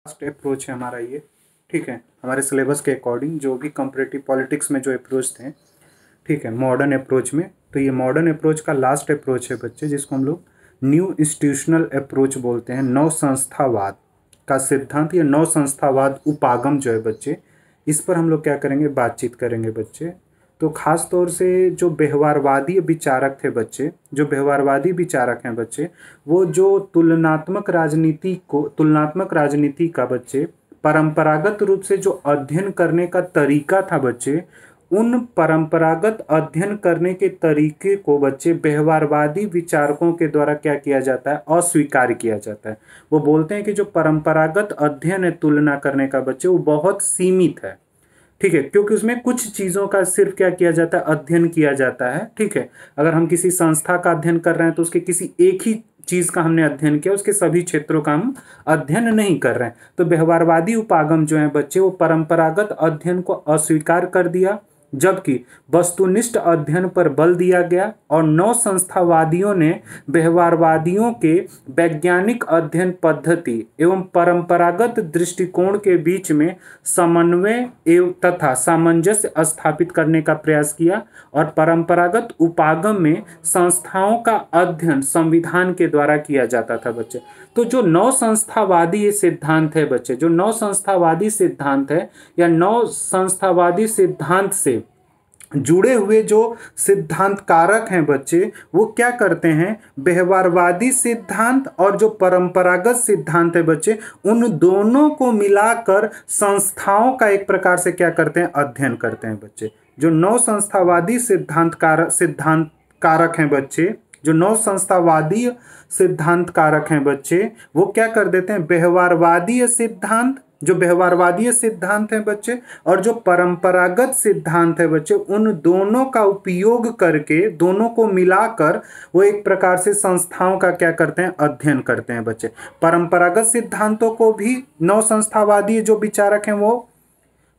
Last approach है हमारा ये, ठीक है, हमारे सिलेबस के अकॉर्डिंग जो भी कंपैरेटिव पॉलिटिक्स में जो अप्रोच थे, ठीक है, मॉडर्न अप्रोच में, तो ये मॉडर्न अप्रोच का लास्ट अप्रोच है बच्चे, जिसको हम लोग न्यू इंस्टीट्यूशनल अप्रोच बोलते हैं। नव संस्थावाद का सिद्धांत या नव संस्थावाद उपागम जो है बच्चे, इस पर हम लोग क्या करेंगे, बातचीत करेंगे बच्चे। तो खास तौर से जो व्यवहारवादी विचारक थे बच्चे, जो व्यवहारवादी विचारक हैं बच्चे, वो जो तुलनात्मक राजनीति का बच्चे परंपरागत रूप से जो अध्ययन करने का तरीका था बच्चे, उन परंपरागत अध्ययन करने के तरीके को बच्चे व्यवहारवादी विचारकों के द्वारा क्या किया जाता है, अस्वीकार किया जाता है। वो बोलते हैं कि जो परंपरागत अध्ययन है तुलना करने का बच्चे, वो बहुत सीमित है, ठीक है, क्योंकि उसमें कुछ चीज़ों का सिर्फ क्या किया जाता है, अध्ययन किया जाता है, ठीक है। अगर हम किसी संस्था का अध्ययन कर रहे हैं तो उसके किसी एक ही चीज़ का हमने अध्ययन किया, उसके सभी क्षेत्रों का हम अध्ययन नहीं कर रहे हैं। तो व्यवहारवादी उपागम जो है बच्चे, वो परंपरागत अध्ययन को अस्वीकार कर दिया, जबकि वस्तुनिष्ठ अध्ययन पर बल दिया गया, और नव संस्थावादियों ने व्यवहारवादियों के वैज्ञानिक अध्ययन पद्धति एवं परंपरागत दृष्टिकोण के बीच में समन्वय एवं तथा सामंजस्य स्थापित करने का प्रयास किया, और परंपरागत उपागम में संस्थाओं का अध्ययन संविधान के द्वारा किया जाता था बच्चे। तो जो नव संस्थावादी ये सिद्धांत है बच्चे, जो नव संस्थावादी सिद्धांत है या नव संस्थावादी सिद्धांत से जुड़े हुए जो सिद्धांत कारक हैं बच्चे, वो क्या करते हैं, व्यवहारवादी सिद्धांत और जो परंपरागत सिद्धांत है बच्चे, उन दोनों को मिलाकर संस्थाओं का एक प्रकार से क्या करते हैं, अध्ययन करते हैं बच्चे। जो नव संस्थावादी सिद्धांत कारक हैं बच्चे, जो नव संस्थावादी सिद्धांत कारक हैं बच्चे, वो क्या कर देते हैं, व्यवहारवादी सिद्धांत, जो व्यवहारवादी सिद्धांत है बच्चे, और जो परंपरागत सिद्धांत है बच्चे, उन दोनों का उपयोग करके, दोनों को मिलाकर वो एक प्रकार से संस्थाओं का क्या करते हैं, अध्ययन करते हैं बच्चे। परंपरागत सिद्धांतों को भी नव संस्थावादी जो विचारक हैं वो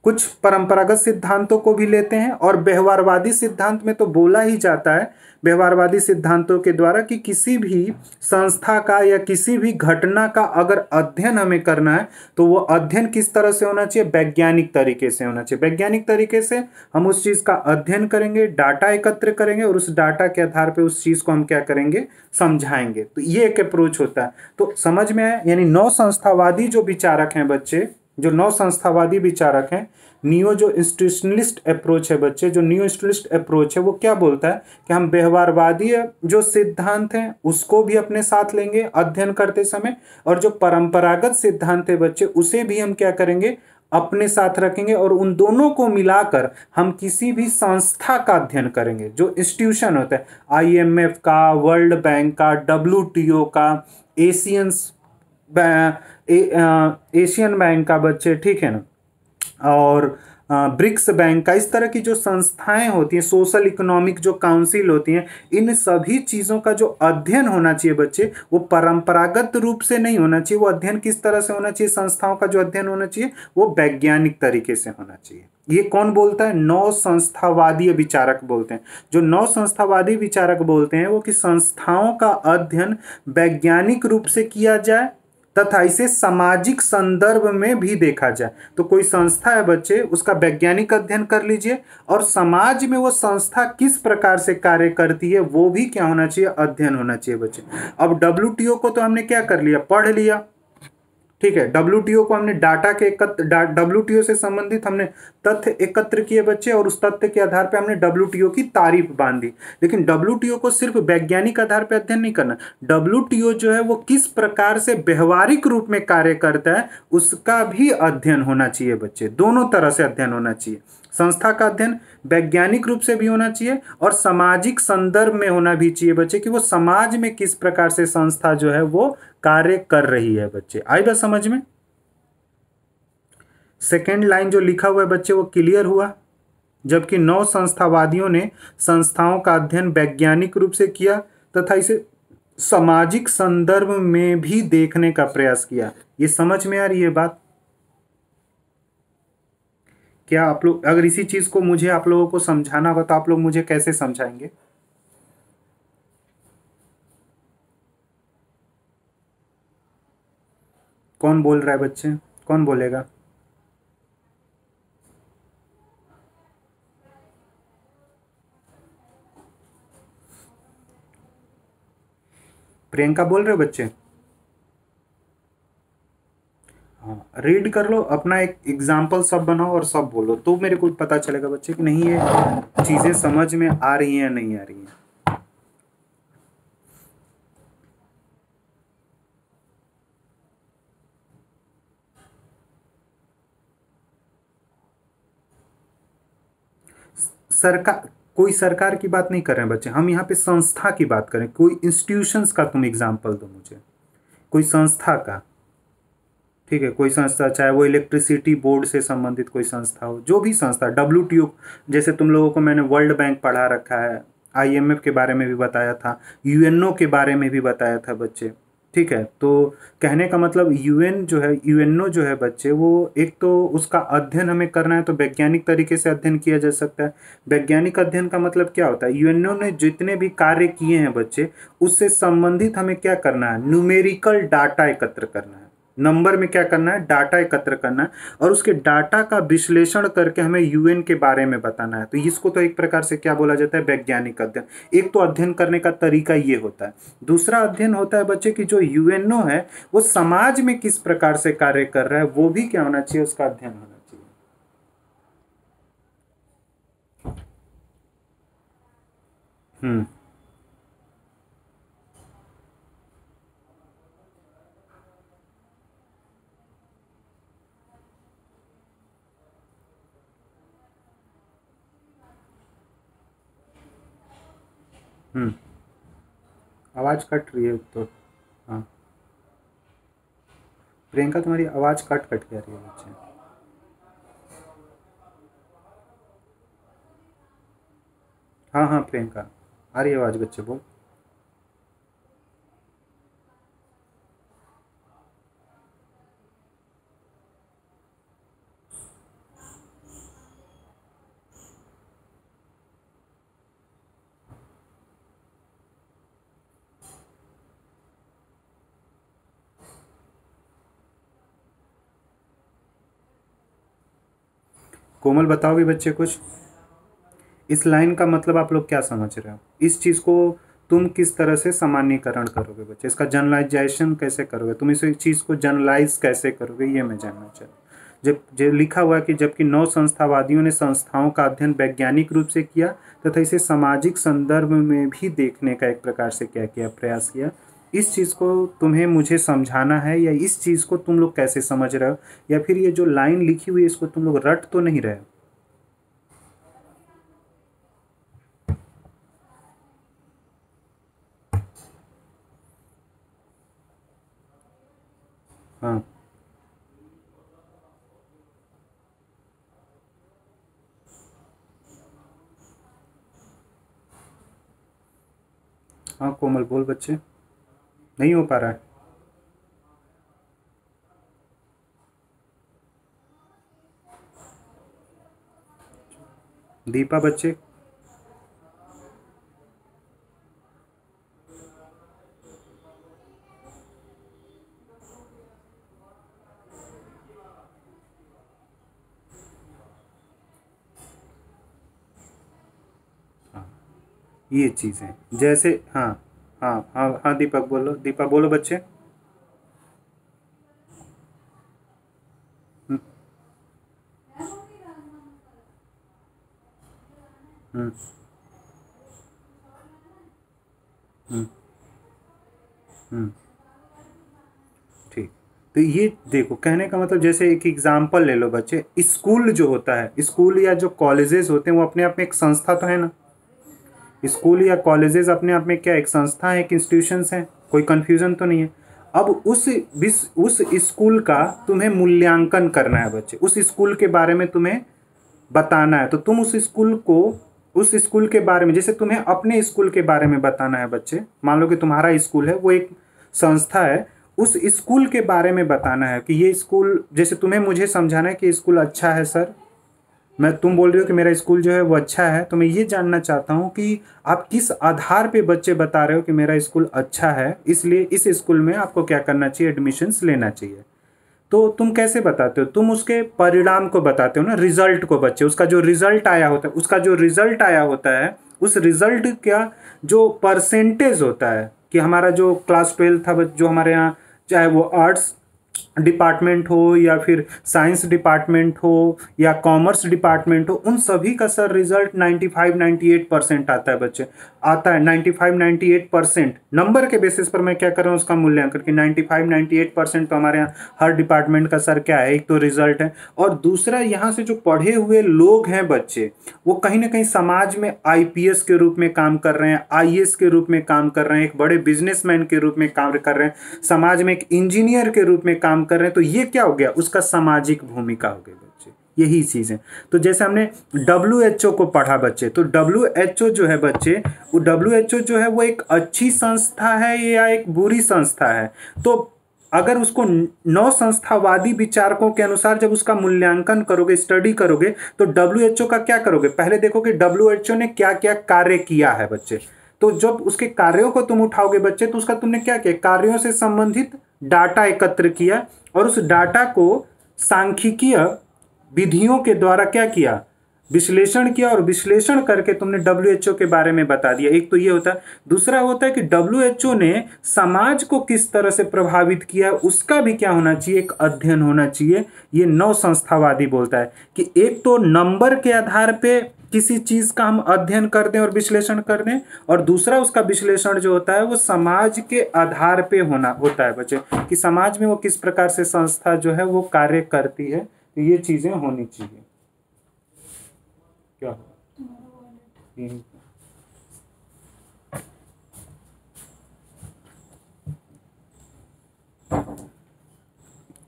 कुछ परंपरागत सिद्धांतों को भी लेते हैं, और व्यवहारवादी सिद्धांत में तो बोला ही जाता है व्यवहारवादी सिद्धांतों के द्वारा कि किसी भी संस्था का या किसी भी घटना का अगर अध्ययन हमें करना है तो वो अध्ययन किस तरह से होना चाहिए, वैज्ञानिक तरीके से होना चाहिए। वैज्ञानिक तरीके से हम उस चीज का अध्ययन करेंगे, डाटा एकत्र करेंगे, और उस डाटा के आधार पर उस चीज को हम क्या करेंगे, समझाएंगे। तो ये एक अप्रोच होता है। तो समझ में आया, यानी नव संस्थावादी जो विचारक हैं बच्चे, जो नव संस्थावादी विचारक हैं, नियो जो इंस्टीट्यूशनलिस्ट अप्रोच है बच्चे, जो नियो इंस्टीट्यूशनलिस्ट अप्रोच है, वो क्या बोलता है कि हम व्यवहारवादी जो सिद्धांत हैं उसको भी अपने साथ लेंगे अध्ययन करते समय, और जो परंपरागत सिद्धांत है बच्चे उसे भी हम क्या करेंगे, अपने साथ रखेंगे, और उन दोनों को मिलाकर हम किसी भी संस्था का अध्ययन करेंगे, जो इंस्टीट्यूशन होता है, IMF का, वर्ल्ड बैंक का, WTO का, एशियन बैंक का बच्चे, ठीक है ना, और ब्रिक्स बैंक का, इस तरह की जो संस्थाएं होती हैं, सोशल इकोनॉमिक जो काउंसिल होती हैं, इन सभी चीज़ों का जो अध्ययन होना चाहिए बच्चे, वो परंपरागत रूप से नहीं होना चाहिए। वो अध्ययन किस तरह से होना चाहिए, संस्थाओं का जो अध्ययन होना चाहिए वो वैज्ञानिक तरीके से होना चाहिए। ये कौन बोलता है, नव संस्थावादी विचारक बोलते हैं। जो नव संस्थावादी विचारक बोलते हैं वो कि संस्थाओं का अध्ययन वैज्ञानिक रूप से किया जाए तथा इसे सामाजिक संदर्भ में भी देखा जाए। तो कोई संस्था है बच्चे, उसका वैज्ञानिक अध्ययन कर लीजिए, और समाज में वो संस्था किस प्रकार से कार्य करती है वो भी क्या होना चाहिए, अध्ययन होना चाहिए बच्चे। अब WTO को तो हमने क्या कर लिया, पढ़ लिया, ठीक है। WTO को हमने डाटा के WTO से संबंधित हमने तथ्य एकत्र किए बच्चे, और उस तथ्य के आधार पे हमने WTO की तारीफ बांधी। लेकिन WTO को सिर्फ वैज्ञानिक आधार पे अध्ययन नहीं करना, WTO जो है वो किस प्रकार से व्यवहारिक रूप में कार्य करता है उसका भी अध्ययन होना चाहिए बच्चे। दोनों तरह से अध्ययन होना चाहिए। संस्था का अध्ययन वैज्ञानिक रूप से भी होना चाहिए और सामाजिक संदर्भ में होना भी चाहिए बच्चे, कि वो समाज में किस प्रकार से संस्था जो है वो कार्य कर रही है बच्चे। आई बात समझ में? सेकेंड लाइन जो लिखा हुआ है बच्चे वो क्लियर हुआ। जबकि नव संस्थावादियों ने संस्थाओं का अध्ययन वैज्ञानिक रूप से किया तथा इसे सामाजिक संदर्भ में भी देखने का प्रयास किया। ये समझ में आ रही है बात? क्या आप लोग, अगर इसी चीज को मुझे आप लोगों को समझाना होगा तो आप लोग मुझे कैसे समझाएंगे? कौन बोल रहा है बच्चे? कौन बोलेगा? प्रियंका बोल रहे हो बच्चे? हाँ, रीड कर लो, अपना एक एग्जाम्पल सब बनाओ और सब बोलो, तो मेरे को पता चलेगा बच्चे कि नहीं ये चीज़ें समझ में आ रही हैं या नहीं आ रही हैं। सरकार, कोई सरकार की बात नहीं कर रहे हैं बच्चे, हम यहाँ पे संस्था की बात करें। कोई इंस्टीट्यूशंस का तुम एग्जाम्पल दो मुझे, कोई संस्था का। ठीक है, कोई संस्था, चाहे वो इलेक्ट्रिसिटी बोर्ड से संबंधित कोई संस्था हो, जो भी संस्था, WTO, जैसे तुम लोगों को मैंने वर्ल्ड बैंक पढ़ा रखा है, IMF के बारे में भी बताया था, UNO के बारे में भी बताया था बच्चे। ठीक है, तो कहने का मतलब UN जो है, UNO जो है बच्चे, वो एक तो उसका अध्ययन हमें करना है तो वैज्ञानिक तरीके से अध्ययन किया जा सकता है। वैज्ञानिक अध्ययन का मतलब क्या होता है? UNO ने जितने भी कार्य किए हैं बच्चे, उससे संबंधित हमें क्या करना है? न्यूमेरिकल डाटा एकत्र करना है। नंबर में क्या करना है? डाटा एकत्र करना है, और उसके डाटा का विश्लेषण करके हमें UN के बारे में बताना है। तो इसको तो एक प्रकार से क्या बोला जाता है? वैज्ञानिक अध्ययन। एक तो अध्ययन करने का तरीका ये होता है। दूसरा अध्ययन होता है बच्चे कि जो UNO है वो समाज में किस प्रकार से कार्य कर रहा है, वो भी क्या होना चाहिए? उसका अध्ययन होना चाहिए। हम्म। हम्म। आवाज कट रही है तो। हाँ, प्रियंका तुम्हारी आवाज कट कट के आ रही है बच्चे। हाँ हाँ प्रियंका, आ रही है आवाज बच्चे, बोल। कोमल बताओगे बच्चे कुछ? इस लाइन का मतलब आप लोग क्या समझ रहे हो? इस चीज़ को तुम किस तरह से सामान्यीकरण करोगे बच्चे? इसका जनरलाइजेशन कैसे करोगे? तुम इस चीज़ को जनरलाइज कैसे करोगे, ये मैं जानना चाहता हूँ। जब जो लिखा हुआ है कि जबकि 9 संस्थावादियों ने संस्थाओं का अध्ययन वैज्ञानिक रूप से किया तथा इसे सामाजिक संदर्भ में भी देखने का एक प्रकार से क्या किया? प्रयास किया। इस चीज़ को तुम्हें मुझे समझाना है, या इस चीज़ को तुम लोग कैसे समझ रहे हो, या फिर ये जो लाइन लिखी हुई है इसको तुम लोग रट तो नहीं रहे हो? हाँ हाँ कोमल बोल बच्चे, नहीं हो पा रहा है। दीपा बच्चे। हाँ, ये चीज़ है जैसे, हाँ हाँ हाँ हाँ दीपक बोलो, दीपा बोलो बच्चे। हम्म। हम्म। हम्म। हम्म। ठीक। तो ये देखो, कहने का मतलब जैसे एक एग्जाम्पल ले लो बच्चे, स्कूल जो होता है, स्कूल या जो कॉलेजेस होते हैं वो अपने आप में एक संस्था तो है ना? स्कूल या कॉलेजेस अपने आप में क्या एक संस्था है, एक इंस्टीट्यूशंस है? कोई कंफ्यूजन तो नहीं है? अब उस स्कूल का तुम्हें मूल्यांकन करना है बच्चे, उस स्कूल के बारे में तुम्हें बताना है। तो तुम उस स्कूल के बारे में, जैसे तुम्हें अपने स्कूल के बारे में बताना है बच्चे, मान लो कि तुम्हारा स्कूल है, वो एक संस्था है, उस स्कूल के बारे में बताना है कि ये स्कूल, जैसे तुम्हें मुझे समझाना है कि स्कूल अच्छा है सर, मैं, तुम बोल रहे हो कि मेरा स्कूल जो है वो अच्छा है, तो मैं ये जानना चाहता हूँ कि आप किस आधार पे बच्चे बता रहे हो कि मेरा स्कूल अच्छा है, इसलिए इस स्कूल में आपको क्या करना चाहिए? एडमिशन्स लेना चाहिए। तो तुम कैसे बताते हो? तुम उसके परिणाम को बताते हो ना, रिजल्ट को बच्चे। उसका जो रिजल्ट आया होता है, उस रिजल्ट का जो परसेंटेज होता है, कि हमारा जो क्लास 12 था जो हमारे यहाँ, चाहे वो आर्ट्स डिपार्टमेंट हो या फिर साइंस डिपार्टमेंट हो या कॉमर्स डिपार्टमेंट हो, उन सभी का सर रिजल्ट 95-98% आता है बच्चे। आता है 95-98% नंबर के बेसिस पर। मैं क्या कर रहा हूँ उसका मूल्यांकन, कि 95-98% तो हमारे यहाँ हर डिपार्टमेंट का सर क्या है, एक तो रिजल्ट है, और दूसरा यहाँ से जो पढ़े हुए लोग हैं बच्चे, वो कहीं ना कहीं समाज में आईपीएस के रूप में काम कर रहे हैं, आईएएस के रूप में काम कर रहे हैं, एक बड़े बिजनेसमैन के रूप में काम कर रहे हैं, समाज में एक इंजीनियर के रूप में काम कर रहे हैं। तो ये क्या हो गया, उसका सामाजिक भूमिका हो गई बच्चे, यही चीज है। तो जैसे हमने WHO को पढ़ा बच्चे, तो WHO जो है बच्चे, वो WHO जो है वो एक अच्छी संस्था है या एक बुरी संस्था है? तो अगर उसको नौ संस्थावादी विचारकों के अनुसार जब उसका मूल्यांकन करोगे, स्टडी करोगे, तो WHO का क्या करोगे, पहले देखो कि WHO ने क्या क्या कार्य किया है बच्चे। तो जब उसके कार्यों को तुम उठाओगे बच्चे, तो उसका तुमने क्या किया, कार्यों से संबंधित डाटा एकत्र किया, और उस डाटा को सांख्यिकीय विधियों के द्वारा क्या किया, विश्लेषण किया, और विश्लेषण करके तुमने WHO के बारे में बता दिया। एक तो ये होता है। दूसरा होता है कि WHO ने समाज को किस तरह से प्रभावित किया, उसका भी क्या होना चाहिए, एक अध्ययन होना चाहिए। ये नव संस्थावादी बोलता है कि एक तो नंबर के आधार पे किसी चीज का हम अध्ययन कर दें और विश्लेषण कर दें, और दूसरा उसका विश्लेषण जो होता है वो समाज के आधार पे होता है बच्चे, कि समाज में वो किस प्रकार से संस्था जो है वो कार्य करती है। तो ये चीजें होनी चाहिए। क्या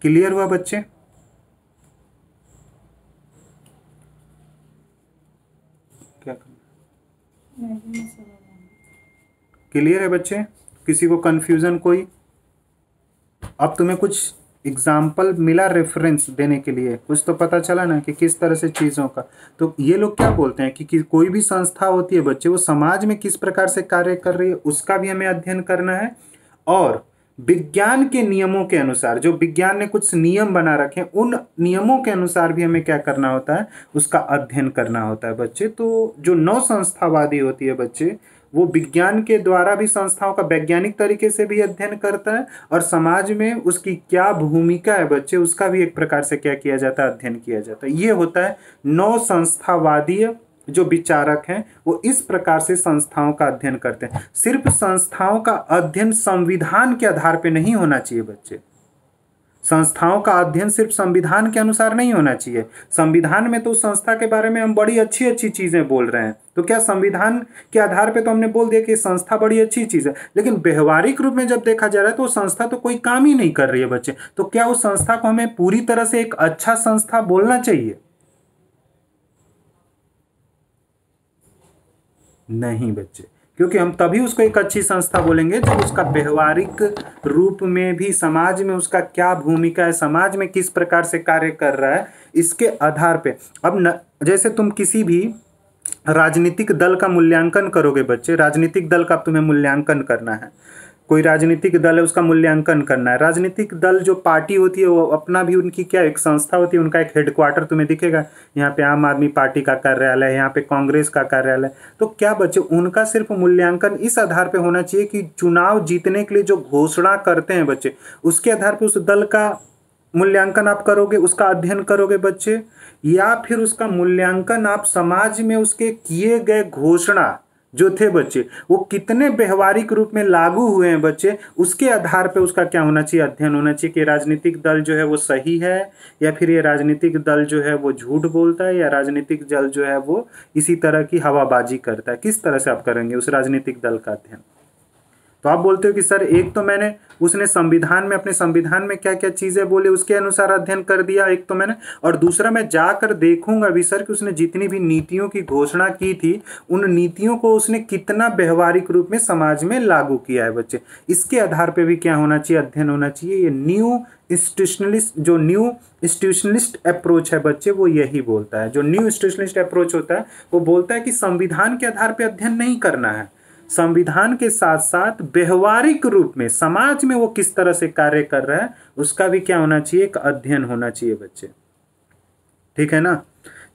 क्लियर हुआ बच्चे? क्या क्लियर है बच्चे? किसी को कंफ्यूजन कोई? अब तुम्हें कुछ एग्जाम्पल मिला रेफरेंस देने के लिए, कुछ तो पता चला ना कि किस तरह से चीज़ों का। तो ये लोग क्या बोलते हैं कि कोई भी संस्था होती है बच्चे, वो समाज में किस प्रकार से कार्य कर रही है उसका भी हमें अध्ययन करना है, और विज्ञान के नियमों के अनुसार, जो विज्ञान ने कुछ नियम बना रखे हैं, उन नियमों के अनुसार भी हमें क्या करना होता है, उसका अध्ययन करना होता है बच्चे। तो जो नव संस्थावादी होती है बच्चे, वो विज्ञान के द्वारा भी संस्थाओं का वैज्ञानिक तरीके से भी अध्ययन करता है, और समाज में उसकी क्या भूमिका है बच्चे, उसका भी एक प्रकार से क्या किया जाता है, अध्ययन किया जाता है। ये होता है नव संस्थावादी। जो विचारक हैं वो इस प्रकार से संस्थाओं का अध्ययन करते हैं। सिर्फ संस्थाओं का अध्ययन संविधान के आधार पर नहीं होना चाहिए बच्चे। संस्थाओं का अध्ययन सिर्फ संविधान के अनुसार नहीं होना चाहिए। संविधान में तो उस संस्था के बारे में हम बड़ी अच्छी अच्छी चीजें बोल रहे हैं, तो क्या संविधान के आधार पे तो हमने बोल दिया कि संस्था बड़ी अच्छी चीज है, लेकिन व्यवहारिक रूप में जब देखा जा रहा है तो संस्था तो कोई काम ही नहीं कर रही है बच्चे। तो क्या उस संस्था को हमें पूरी तरह से एक अच्छा संस्था बोलना चाहिए? नहीं बच्चे, क्योंकि हम तभी उसको एक अच्छी संस्था बोलेंगे जब उसका व्यवहारिक रूप में भी समाज में उसका क्या भूमिका है, समाज में किस प्रकार से कार्य कर रहा है, इसके आधार पे। अब जैसे तुम किसी भी राजनीतिक दल का मूल्यांकन करोगे बच्चे, राजनीतिक दल का तुम्हें मूल्यांकन करना है, कोई राजनीतिक दल है उसका मूल्यांकन करना है। राजनीतिक दल जो पार्टी होती है वो अपना भी, उनकी क्या एक संस्था होती है, उनका एक हेडक्वार्टर तुम्हें दिखेगा, यहाँ पे आम आदमी पार्टी का कार्यालय, यहाँ पे कांग्रेस का कार्यालय। तो क्या बच्चे, उनका सिर्फ मूल्यांकन इस आधार पे होना चाहिए कि चुनाव जीतने के लिए जो घोषणा करते हैं बच्चे, उसके आधार पर उस दल का मूल्यांकन आप करोगे, उसका अध्ययन करोगे बच्चे, या फिर उसका मूल्यांकन आप समाज में उसके किए गए घोषणा जो थे बच्चे, वो कितने व्यवहारिक रूप में लागू हुए हैं बच्चे, उसके आधार पे उसका क्या होना चाहिए, अध्ययन होना चाहिए कि राजनीतिक दल जो है वो सही है, या फिर ये राजनीतिक दल जो है वो झूठ बोलता है, या राजनीतिक दल जो है वो इसी तरह की हवाबाजी करता है। किस तरह से आप करेंगे उस राजनीतिक दल का अध्ययन? तो आप बोलते हो कि सर एक तो मैंने उसने संविधान में, अपने संविधान में क्या क्या चीजें बोले उसके अनुसार अध्ययन कर दिया, एक तो मैंने, और दूसरा मैं जाकर देखूंगा भी सर कि उसने जितनी भी नीतियों की घोषणा की थी, उन नीतियों को उसने कितना व्यवहारिक रूप में समाज में लागू किया है बच्चे। इसके आधार पर भी क्या होना चाहिए, अध्ययन होना चाहिए। ये न्यू इंस्टीट्यूशनलिस्ट अप्रोच है बच्चे, वो यही बोलता है। जो न्यू इंस्टीट्यूशनलिस्ट अप्रोच होता है वो बोलता है कि संविधान के आधार पर अध्ययन नहीं करना है, संविधान के साथ साथ व्यवहारिक रूप में समाज में वो किस तरह से कार्य कर रहा है उसका भी क्या होना चाहिए, एक अध्ययन होना चाहिए बच्चे। ठीक है ना।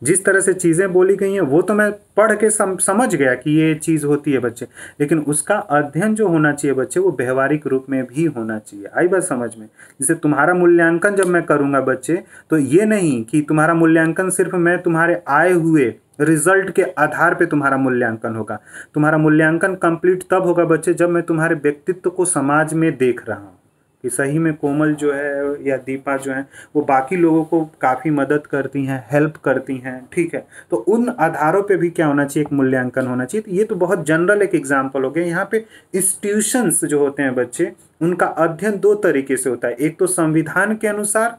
जिस तरह से चीजें बोली गई हैं वो तो मैं पढ़ के समझ गया कि ये चीज होती है बच्चे, लेकिन उसका अध्ययन जो होना चाहिए बच्चे वो व्यवहारिक रूप में भी होना चाहिए। आई बात समझ में। जैसे तुम्हारा मूल्यांकन जब मैं करूंगा बच्चे, तो ये नहीं कि तुम्हारा मूल्यांकन सिर्फ मैं तुम्हारे आए हुए रिजल्ट के आधार पे तुम्हारा मूल्यांकन होगा। तुम्हारा मूल्यांकन कंप्लीट तब होगा बच्चे जब मैं तुम्हारे व्यक्तित्व को समाज में देख रहा हूँ कि सही में कोमल जो है या दीपा जो है वो बाकी लोगों को काफ़ी मदद करती हैं, हेल्प करती हैं। ठीक है, तो उन आधारों पे भी क्या होना चाहिए, एक मूल्यांकन होना चाहिए। तो ये तो बहुत जनरल एक एग्जांपल हो गया। यहाँ पे इंस्टीट्यूशंस जो होते हैं बच्चे, उनका अध्ययन दो तरीके से होता है। एक तो संविधान के अनुसार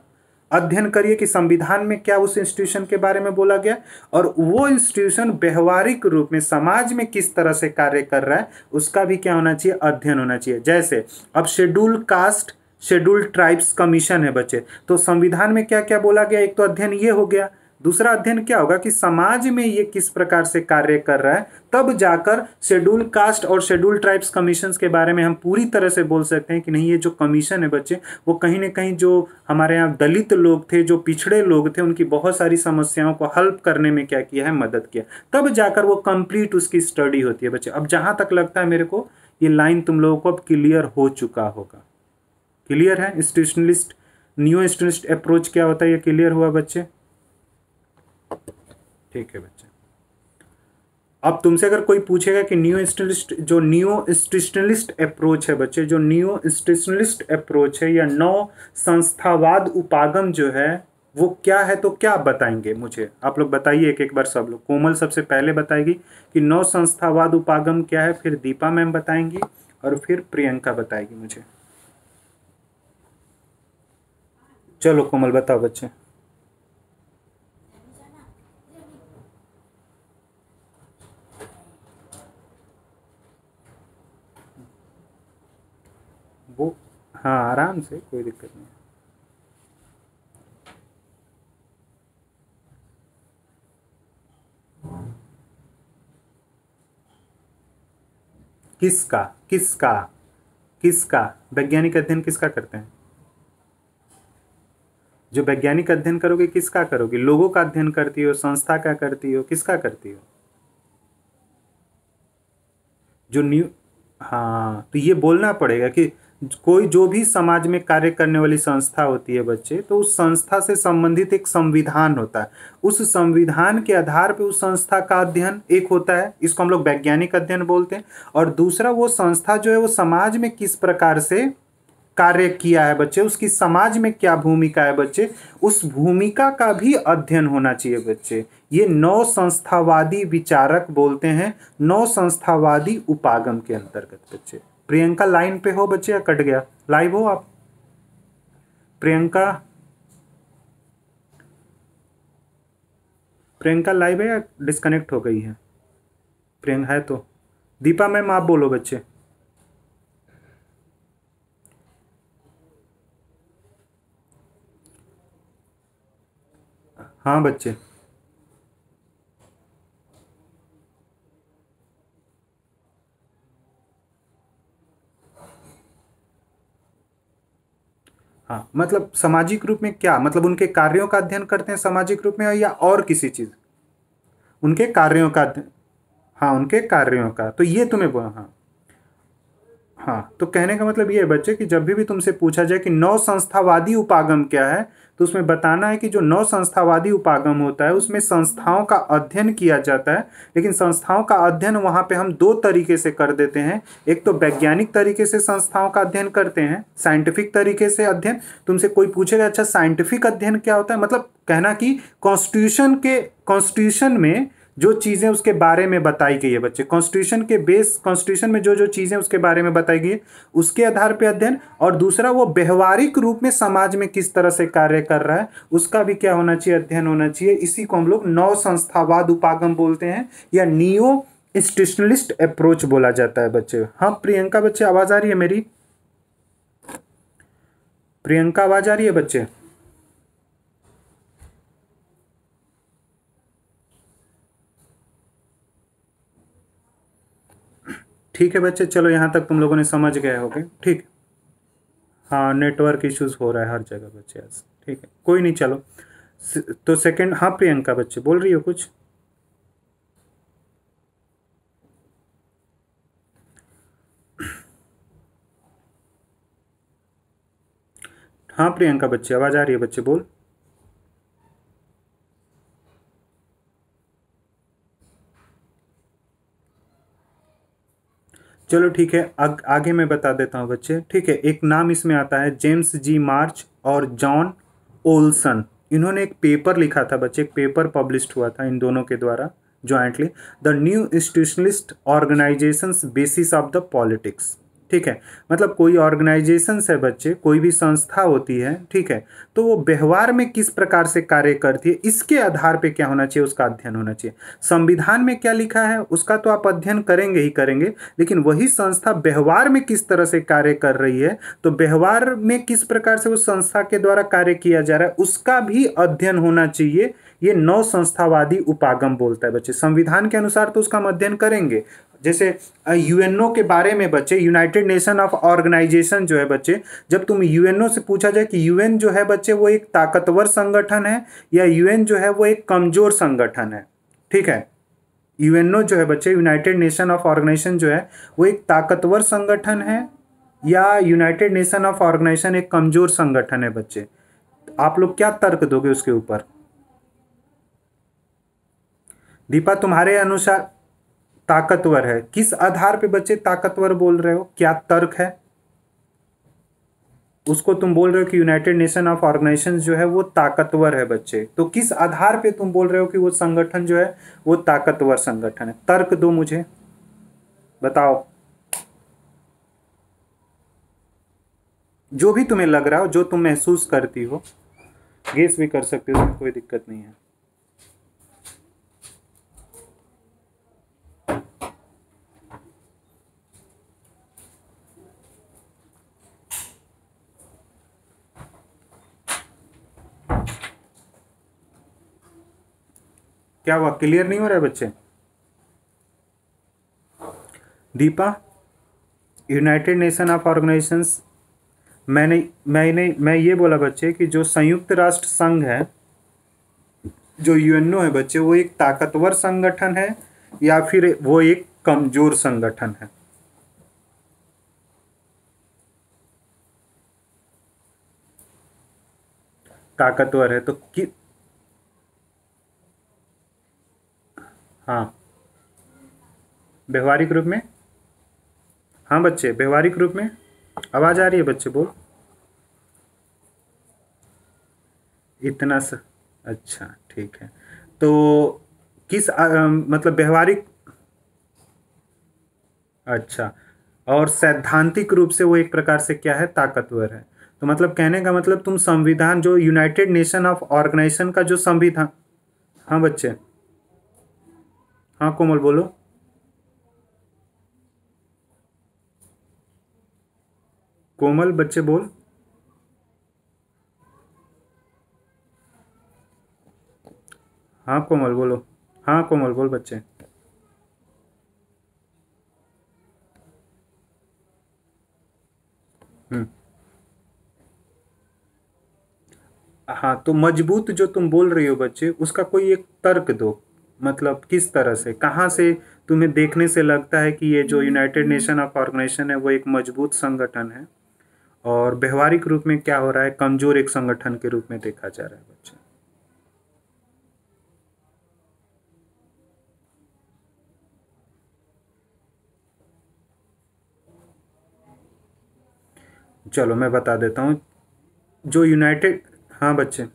अध्ययन करिए कि संविधान में क्या उस इंस्टीट्यूशन के बारे में बोला गया, और वो इंस्टीट्यूशन व्यवहारिक रूप में समाज में किस तरह से कार्य कर रहा है उसका भी क्या होना चाहिए, अध्ययन होना चाहिए। जैसे अब schedule caste scheduled tribes commission है बच्चे, तो संविधान में क्या क्या बोला गया, एक तो अध्ययन ये हो गया। दूसरा अध्ययन क्या होगा कि समाज में ये किस प्रकार से कार्य कर रहा है, तब जाकर शेड्यूल कास्ट और शेड्यूल ट्राइब्स कमीशंस के बारे में हम पूरी तरह से बोल सकते हैं कि नहीं, ये जो कमीशन है बच्चे वो कहीं ना कहीं जो हमारे यहाँ दलित लोग थे, जो पिछड़े लोग थे, उनकी बहुत सारी समस्याओं को हल करने में क्या किया है, मदद किया। तब जाकर वो कंप्लीट उसकी स्टडी होती है बच्चे। अब जहाँ तक लगता है मेरे को ये लाइन तुम लोगों को अब क्लियर हो चुका होगा। क्लियर है इंस्टीट्यूशनलिस्ट, न्यू इंस्टीट्यूशनलिस्ट अप्रोच क्या होता है, ये क्लियर हुआ बच्चे। ठीक है बच्चे। अब तुमसे अगर कोई पूछेगा कि न्यू इंस्टीट्यूशनलिस्ट अप्रोच है बच्चे, जो न्यू इंस्टीट्यूशनलिस्ट अप्रोच है या नव संस्थावाद उपागम जो है वो क्या है, तो क्या बताएंगे मुझे आप लोग बताइए एक एक बार सब लोग। कोमल सबसे पहले बताएगी कि नव संस्थावाद उपागम क्या है, फिर दीपा मैम बताएंगी और फिर प्रियंका बताएगी मुझे। चलो कोमल बताओ बच्चे। वो हाँ, आराम से, कोई दिक्कत नहीं। किसका किसका किसका वैज्ञानिक अध्ययन किसका करते हैं? जो वैज्ञानिक अध्ययन करोगे किसका करोगे? लोगों का अध्ययन करती हो, संस्था का करती हो, किसका करती हो? जो न्यू हाँ, तो ये बोलना पड़ेगा कि कोई जो भी समाज में कार्य करने वाली संस्था होती है बच्चे, तो उस संस्था से संबंधित एक संविधान होता है। उस संविधान के आधार पे उस संस्था का अध्ययन एक होता है, इसको हम लोग वैज्ञानिक अध्ययन बोलते हैं। और दूसरा, वो संस्था जो है वो समाज में किस प्रकार से कार्य किया है बच्चे, उसकी समाज में क्या भूमिका है बच्चे, उस भूमिका का भी अध्ययन होना चाहिए बच्चे। ये नव संस्थावादी विचारक बोलते हैं, नव संस्थावादी उपागम के अंतर्गत बच्चे। प्रियंका लाइन पे हो बच्चे या कट गया? लाइव हो आप प्रियंका? प्रियंका लाइव है या डिस्कनेक्ट हो गई है? प्रियंका है तो दीपा मैम आप बोलो बच्चे। हाँ बच्चे। हाँ, मतलब सामाजिक रूप में क्या मतलब, उनके कार्यों का अध्ययन करते हैं सामाजिक रूप में या और किसी चीज? उनके कार्यों का अध्ययन। हाँ, उनके कार्यों का, तो ये तुम्हें हाँ। हाँ, तो कहने का मतलब ये है बच्चे कि जब भी तुमसे पूछा जाए कि नव संस्थावादी उपागम क्या है, तो उसमें बताना है कि जो नव संस्थावादी उपागम होता है उसमें संस्थाओं का अध्ययन किया जाता है। लेकिन संस्थाओं का अध्ययन वहाँ पे हम दो तरीके से कर देते हैं। एक तो वैज्ञानिक तरीके से संस्थाओं का अध्ययन करते हैं, साइंटिफिक तरीके से अध्ययन। तुमसे कोई पूछेगा अच्छा साइंटिफिक अध्ययन क्या होता है, मतलब कहना कि कॉन्स्टिट्यूशन में जो चीज़ें उसके बारे में बताई गई है बच्चे, कॉन्स्टिट्यूशन में जो जो चीज़ें उसके बारे में बताई गई है उसके आधार पे अध्ययन। और दूसरा, वो व्यवहारिक रूप में समाज में किस तरह से कार्य कर रहा है उसका भी क्या होना चाहिए, अध्ययन होना चाहिए। इसी को हम लोग नव संस्थावाद उपागम बोलते हैं या नियो इंस्टीट्यूशनलिस्ट अप्रोच बोला जाता है बच्चे। हाँ प्रियंका बच्चे, आवाज आ रही है मेरी? प्रियंका आवाज आ रही है बच्चे? ठीक है बच्चे, चलो यहाँ तक तुम लोगों ने समझ गए होगे। ठीक, हाँ नेटवर्क इश्यूज हो रहा है हर जगह बच्चे आज। ठीक है कोई नहीं, चलो तो सेकंड। हाँ प्रियंका बच्चे बोल रही हो कुछ? हाँ प्रियंका बच्चे आवाज आ रही है बच्चे, बोल। चलो ठीक है, आगे मैं बता देता हूँ बच्चे। ठीक है, एक नाम इसमें आता है जेम्स जी मार्च और जॉन ओल्सन। इन्होंने एक पेपर लिखा था बच्चे, एक पेपर पब्लिश्ड हुआ था इन दोनों के द्वारा jointly, the new institutionalist organisations basis of the politics. ठीक है, मतलब कोई ऑर्गेनाइजेशंस है बच्चे, कोई भी संस्था होती है, ठीक है, तो वो व्यवहार में किस प्रकार से कार्य करती है, इसके आधार पे क्या होना चाहिए, उसका अध्ययन होना चाहिए। संविधान में क्या लिखा है उसका तो आप अध्ययन करेंगे ही करेंगे, लेकिन वही संस्था व्यवहार में किस तरह से कार्य कर रही है, तो व्यवहार में किस प्रकार से उस संस्था के द्वारा कार्य किया जा रहा है उसका भी अध्ययन होना चाहिए। ये नव संस्थावादी उपागम बोलता है बच्चे। संविधान के अनुसार तो उसका हम अध्ययन करेंगे। जैसे यूएनओ के बारे में बच्चे, यूनाइटेड नेशन ऑफ ऑर्गेनाइजेशन जो है बच्चे, जब तुम यूएनओ से पूछा जाए कि यूएन जो है बच्चे वो एक ताकतवर संगठन है या यूएन जो है वो एक कमजोर संगठन है, ठीक है, यूएनओ जो है बच्चे, यूनाइटेड नेशन ऑफ ऑर्गेनाइजेशन जो है वो एक ताकतवर संगठन है या यूनाइटेड नेशन ऑफ ऑर्गेनाइजेशन एक कमजोर संगठन है बच्चे, आप लोग क्या तर्क दोगे उसके ऊपर? दीपा तुम्हारे अनुसार ताकतवर है, किस आधार पे बच्चे ताकतवर बोल रहे हो, क्या तर्क है? उसको तुम बोल रहे हो कि यूनाइटेड नेशन ऑफ ऑर्गेनाइजेशन जो है वो ताकतवर है बच्चे, तो किस आधार पे तुम बोल रहे हो कि वो संगठन जो है वो ताकतवर संगठन है? तर्क दो मुझे, बताओ। जो भी तुम्हें लग रहा हो, जो तुम महसूस करती हो, गेस भी कर सकते हो, उसमें कोई दिक्कत नहीं है। क्या हुआ, क्लियर नहीं हो रहा है बच्चे? Deepa, United nation of organisations, मैं ये बोला बच्चे कि जो संयुक्त राष्ट्र संघ है, जो यूएनओ है बच्चे, वो एक ताकतवर संगठन है या फिर वो एक कमजोर संगठन है? ताकतवर है तो कि हाँ, व्यवहारिक रूप में, हाँ बच्चे व्यवहारिक रूप में आवाज आ रही है बच्चे, बोल। इतना स अच्छा ठीक है, तो किस मतलब व्यवहारिक, अच्छा, और सैद्धांतिक रूप से वो एक प्रकार से क्या है, ताकतवर है। तो मतलब कहने का मतलब तुम संविधान, जो यूनाइटेड नेशन ऑफ ऑर्गेनाइजेशन का जो संविधान, हाँ बच्चे, हाँ कोमल बोलो। कोमल बच्चे बोल। हाँ कोमल बोलो, हाँ कोमल बोल बच्चे। हम्म, हाँ तो मजबूत जो तुम बोल रही हो बच्चे, उसका कोई एक तर्क दो, मतलब किस तरह से, कहाँ से तुम्हें देखने से लगता है कि ये जो यूनाइटेड नेशन ऑफ ऑर्गेनाइजेशन है वो एक मजबूत संगठन है और व्यवहारिक रूप में क्या हो रहा है, कमजोर एक संगठन के रूप में देखा जा रहा है बच्चे? चलो मैं बता देता हूँ। जो यूनाइटेड, हाँ बच्चे,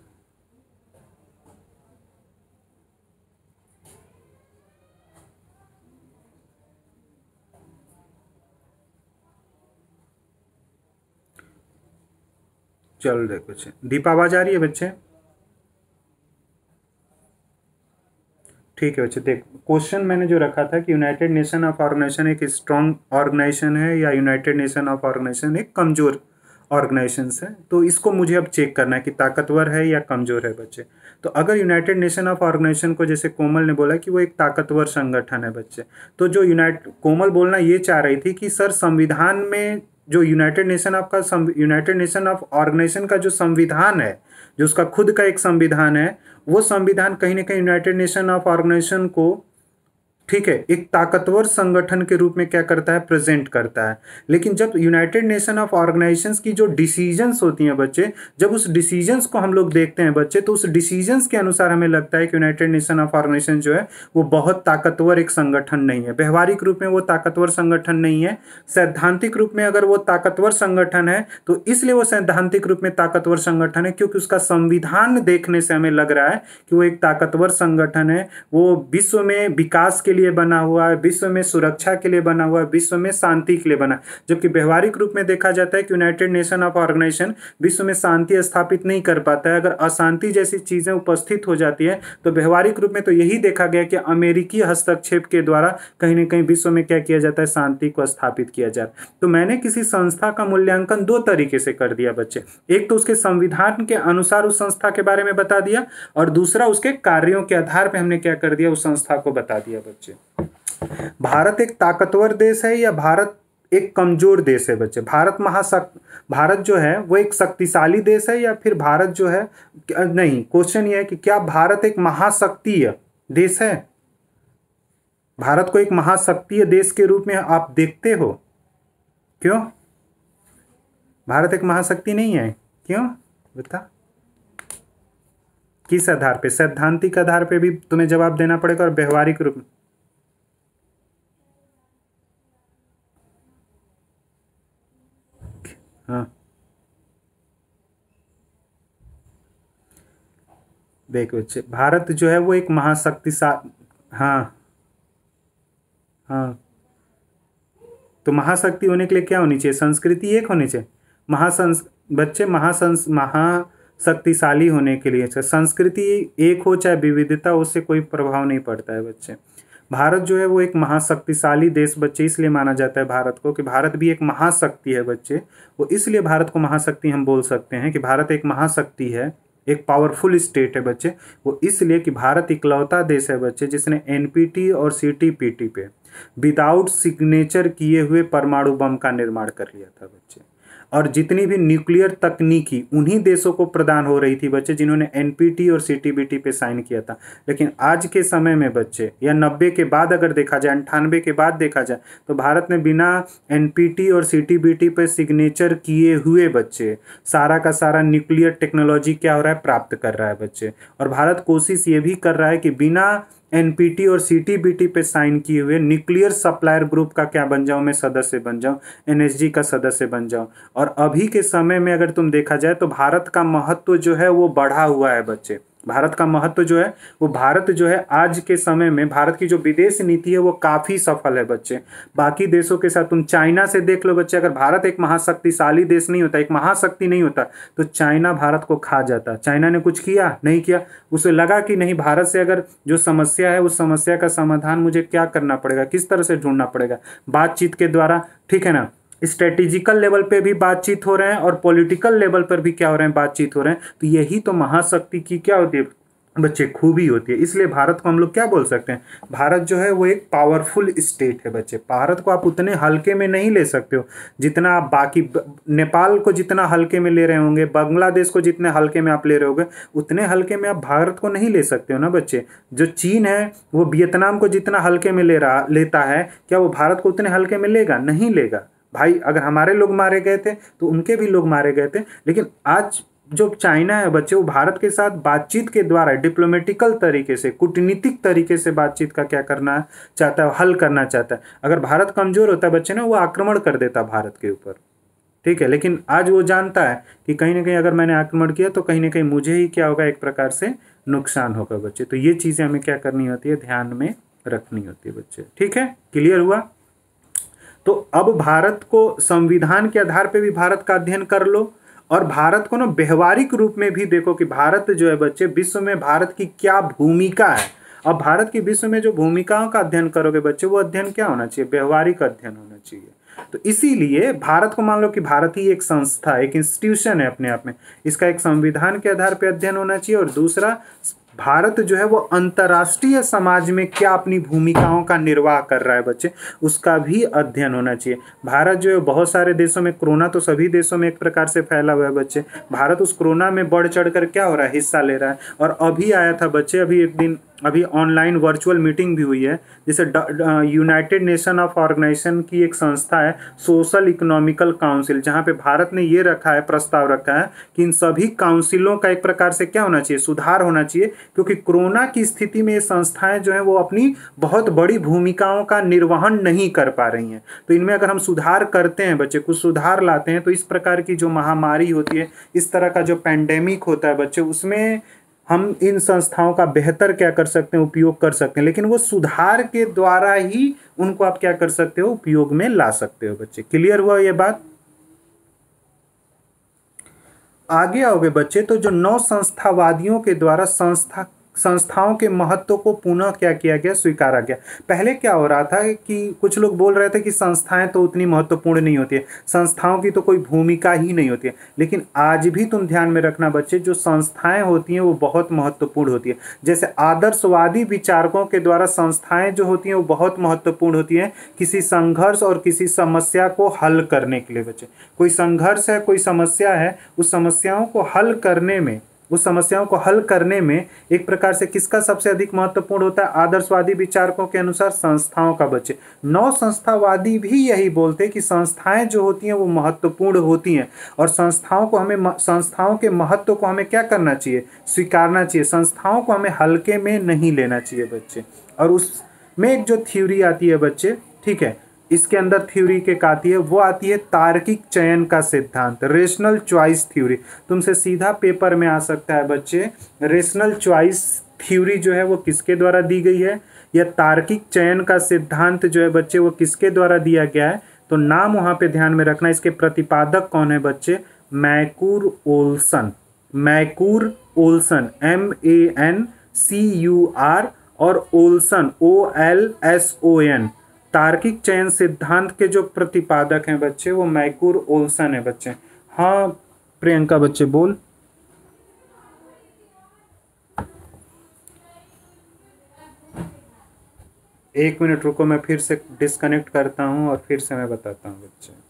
चल रहे बच्चे, दीपा आवाज आ रही है बच्चे? ठीक है बच्चे, देख क्वेश्चन मैंने जो रखा था कि यूनाइटेड नेशन ऑफ ऑर्गेनाइजेशन एक स्ट्रांग ऑर्गेनाइजेशन है या यूनाइटेड नेशन ऑफ ऑर्गेनाइजेशन एक कमजोर ऑर्गेनाइजेशंस है, तो इसको मुझे अब चेक करना है कि ताकतवर है या कमज़ोर है बच्चे। तो अगर यूनाइटेड नेशन ऑफ ऑर्गेनाइजेशन को, जैसे कोमल ने बोला कि वो एक ताकतवर संगठन है बच्चे, तो जो कोमल बोलना ये चाह रही थी कि सर संविधान में जो यूनाइटेड नेशन ऑफ ऑर्गेनाइजेशन का जो संविधान है, जो उसका खुद का एक संविधान है, वो संविधान कहीं ना कहीं यूनाइटेड नेशन ऑफ ऑर्गेनाइजेशन को, ठीक है, एक ताकतवर संगठन के रूप में क्या करता है, प्रेजेंट करता है। लेकिन जब यूनाइटेड नेशन ऑफ ऑर्गेनाइजेशंस की जो डिसीजंस होती हैं बच्चे, जब उस डिसीजंस को हम लोग देखते हैं बच्चे, तो उस डिसीजंस के अनुसार हमें लगता है कि यूनाइटेड नेशन ऑफ ऑर्गेनाइजेशन जो है वो बहुत ताकतवर एक संगठन नहीं है। व्यवहारिक रूप में वो ताकतवर संगठन नहीं है। सैद्धांतिक रूप में अगर वो ताकतवर संगठन है तो इसलिए वो सैद्धांतिक रूप में ताकतवर संगठन है क्योंकि उसका संविधान देखने से हमें लग रहा है कि वो एक ताकतवर संगठन है। वो विश्व में विकास के लिए बना हुआ है, विश्व में सुरक्षा के लिए बना हुआ है, विश्व में शांति के लिए बना। जबकि व्यवहारिक रूप में देखा जाता है कि यूनाइटेड नेशन ऑफ ऑर्गेनाइजेशन विश्व में शांति स्थापित नहीं कर पाता है। अगर अशांति जैसी चीजें उपस्थित हो जाती है तो व्यवहारिक रूप में तो यही देखा गया कि अमेरिकी हस्तक्षेप के द्वारा कहीं ना कहीं विश्व में क्या किया जाता है, शांति को स्थापित किया जाता है। तो मैंने किसी संस्था का मूल्यांकन दो तरीके से कर दिया बच्चे। एक तो उसके संविधान के अनुसार उस संस्था के बारे में बता दिया, और दूसरा उसके कार्यों के आधार पर हमने क्या कर दिया, उस संस्था को बता दिया बच्चे। भारत एक ताकतवर देश है या भारत एक कमजोर देश है बच्चे? भारत जो है वो एक शक्तिशाली देश है या फिर भारत जो है, नहीं, क्वेश्चन ये है कि क्या भारत एक महाशक्तिय देश है? भारत को एक महाशक्तिय देश के रूप में आप देखते हो? क्यों भारत एक महाशक्ति नहीं है? क्यों बता? किस आधार पे? सैद्धांतिक आधार पे भी तुम्हें जवाब देना पड़ेगा और व्यवहारिक रूप में। हाँ, देखो बच्चे, भारत जो है वो एक महाशक्तिशाली, हाँ हाँ, तो महाशक्ति होने के लिए क्या होनी चाहिए? संस्कृति एक होनी चाहिए। महाशक्तिशाली होने के लिए संस्कृति एक हो चाहे विविधता, उससे कोई प्रभाव नहीं पड़ता है बच्चे। भारत जो है वो एक महाशक्तिशाली देश बच्चे इसलिए माना जाता है भारत को कि भारत भी एक महाशक्ति है बच्चे। वो इसलिए भारत को महाशक्ति हम बोल सकते हैं कि भारत एक महाशक्ति है, एक पावरफुल स्टेट है बच्चे। वो इसलिए कि भारत इकलौता देश है बच्चे जिसने एनपीटी और सीटीपीटी पे विदाउट सिग्नेचर किए हुए परमाणु बम का निर्माण कर लिया था बच्चे। और जितनी भी न्यूक्लियर तकनीकी उन्हीं देशों को प्रदान हो रही थी बच्चे जिन्होंने एनपीटी और सीटीबीटी पे साइन किया था। लेकिन आज के समय में बच्चे, या 90 के बाद अगर देखा जाए, 98 के बाद देखा जाए, तो भारत ने बिना एनपीटी और सीटीबीटी पे सिग्नेचर किए हुए बच्चे सारा का सारा न्यूक्लियर टेक्नोलॉजी क्या हो रहा है, प्राप्त कर रहा है बच्चे। और भारत कोशिश ये भी कर रहा है कि बिना एनपीटी और सीटीबीटी पे साइन किए हुए न्यूक्लियर सप्लायर ग्रुप का क्या बन जाऊं, मैं सदस्य बन जाऊं, एनएसजी का सदस्य बन जाऊं। और अभी के समय में अगर तुम देखा जाए तो भारत का महत्व जो है वो बढ़ा हुआ है बच्चे। भारत का महत्व जो है वो, भारत जो है आज के समय में भारत की जो विदेश नीति है वो काफ़ी सफल है बच्चे। बाकी देशों के साथ तुम चाइना से देख लो बच्चे, अगर भारत एक महाशक्तिशाली देश नहीं होता, एक महाशक्ति नहीं होता, तो चाइना भारत को खा जाता। चाइना ने कुछ किया नहीं किया, उसे लगा कि नहीं, भारत से अगर जो समस्या है उस समस्या का समाधान मुझे क्या करना पड़ेगा, किस तरह से ढूंढना पड़ेगा, बातचीत के द्वारा, ठीक है ना। स्ट्रेटेजिकल लेवल पे भी बातचीत हो रहे हैं और पॉलिटिकल लेवल पर भी क्या हो रहे हैं, बातचीत हो रहे हैं। तो यही तो महाशक्ति की क्या होती है बच्चे, खूबी होती है। इसलिए भारत को हम लोग क्या बोल सकते हैं, भारत जो है वो एक पावरफुल स्टेट है बच्चे। भारत को आप उतने हल्के में नहीं ले सकते हो जितना आप बाकी नेपाल को जितना हल्के में ले रहे होंगे, बांग्लादेश को जितने हल्के में आप ले रहे होगे, उतने हल्के में आप भारत को नहीं ले सकते हो ना बच्चे। जो चीन है वो वियतनाम को जितना हल्के में लेता है, क्या वो भारत को उतने हल्के में लेगा? नहीं लेगा भाई। अगर हमारे लोग मारे गए थे तो उनके भी लोग मारे गए थे। लेकिन आज जो चाइना है बच्चे, वो भारत के साथ बातचीत के द्वारा, डिप्लोमेटिकल तरीके से, कूटनीतिक तरीके से बातचीत का क्या करना चाहता है, हल करना चाहता है। अगर भारत कमजोर होता है बच्चे ना, वो आक्रमण कर देता भारत के ऊपर, ठीक है। लेकिन आज वो जानता है कि कहीं ना कहीं अगर मैंने आक्रमण किया तो कहीं ना कहीं मुझे ही क्या होगा, एक प्रकार से नुकसान होगा बच्चे। तो ये चीज़ें हमें क्या करनी होती है, ध्यान में रखनी होती है बच्चे, ठीक है। क्लियर हुआ? तो अब भारत को संविधान के आधार पे भी भारत का अध्ययन कर लो, और भारत को ना व्यवहारिक रूप में भी देखो कि भारत जो है बच्चे, विश्व में भारत की क्या भूमिका है। अब भारत की विश्व में जो भूमिकाओं का अध्ययन करोगे बच्चे, वो अध्ययन क्या होना चाहिए, व्यवहारिक अध्ययन होना चाहिए। तो इसीलिए भारत को मान लो कि भारत ही एक संस्था, एक इंस्टीट्यूशन है अपने आप में, इसका एक संविधान के आधार पर अध्ययन होना चाहिए, और दूसरा भारत जो है वो अंतर्राष्ट्रीय समाज में क्या अपनी भूमिकाओं का निर्वाह कर रहा है बच्चे, उसका भी अध्ययन होना चाहिए। भारत जो है बहुत सारे देशों में, कोरोना तो सभी देशों में एक प्रकार से फैला हुआ है बच्चे, भारत उस कोरोना में बढ़ चढ़ कर क्या हो रहा है, हिस्सा ले रहा है। और अभी आया था बच्चे, अभी एक दिन अभी ऑनलाइन वर्चुअल मीटिंग भी हुई है, जैसे यूनाइटेड नेशन ऑफ ऑर्गेनाइजेशन की एक संस्था है सोशल इकोनॉमिकल काउंसिल, जहाँ पे भारत ने ये रखा है, प्रस्ताव रखा है कि इन सभी काउंसिलों का एक प्रकार से क्या होना चाहिए, सुधार होना चाहिए, क्योंकि कोरोना की स्थिति में ये संस्थाएं जो हैं वो अपनी बहुत बड़ी भूमिकाओं का निर्वहन नहीं कर पा रही हैं। तो इनमें अगर हम सुधार करते हैं बच्चे, कुछ सुधार लाते हैं, तो इस प्रकार की जो महामारी होती है, इस तरह का जो पैंडेमिक होता है बच्चे, उसमें हम इन संस्थाओं का बेहतर क्या कर सकते हैं, उपयोग कर सकते हैं। लेकिन वो सुधार के द्वारा ही उनको आप क्या कर सकते हो, उपयोग में ला सकते हो बच्चे। क्लियर हुआ ये बात? आगे आओगे बच्चे, तो जो नौ संस्थावादियों के द्वारा संस्थाओं के महत्व को पुनः क्या किया गया, स्वीकारा गया। पहले क्या हो रहा था कि कुछ लोग बोल रहे थे कि संस्थाएं तो उतनी महत्वपूर्ण नहीं होती है, संस्थाओं की तो कोई भूमिका ही नहीं होती है। लेकिन आज भी तुम ध्यान में रखना बच्चे, जो संस्थाएं होती हैं वो बहुत महत्वपूर्ण होती है। जैसे आदर्शवादी विचारकों के द्वारा संस्थाएं जो होती हैं वो बहुत महत्वपूर्ण होती हैं किसी संघर्ष और किसी समस्या को हल करने के लिए बच्चे। कोई संघर्ष है, कोई समस्या है, उस समस्याओं को हल करने में एक प्रकार से किसका सबसे अधिक महत्वपूर्ण होता है, आदर्शवादी विचारकों के अनुसार संस्थाओं का बच्चे। नौ संस्थावादी भी यही बोलते हैं कि संस्थाएं जो होती हैं वो महत्वपूर्ण होती हैं, और संस्थाओं के महत्व को हमें क्या करना चाहिए, स्वीकारना चाहिए। संस्थाओं को हमें हल्के में नहीं लेना चाहिए बच्चे। और उसमें एक जो थ्योरी आती है बच्चे, ठीक है, इसके अंदर थ्योरी के आती है, वो आती है तार्किक चयन का सिद्धांत, रेशनल चॉइस थ्योरी। तुमसे सीधा पेपर में आ सकता है बच्चे, रेशनल चॉइस थ्योरी जो है वो किसके द्वारा दी गई है, या तार्किक चयन का सिद्धांत जो है बच्चे वो किसके द्वारा दिया गया है। तो नाम वहाँ पे ध्यान में रखना, इसके प्रतिपादक कौन है बच्चे, मैकूर ओल्सन। मैकूर ओल्सन, MANCUR, और ओल्सन OLSON। तार्किक चयन सिद्धांत के जो प्रतिपादक हैं बच्चे वो मैकूर ओल्सन है बच्चे। हाँ प्रियंका बच्चे बोल। एक मिनट रुको, मैं फिर से डिस्कनेक्ट करता हूं और फिर से मैं बताता हूं बच्चे।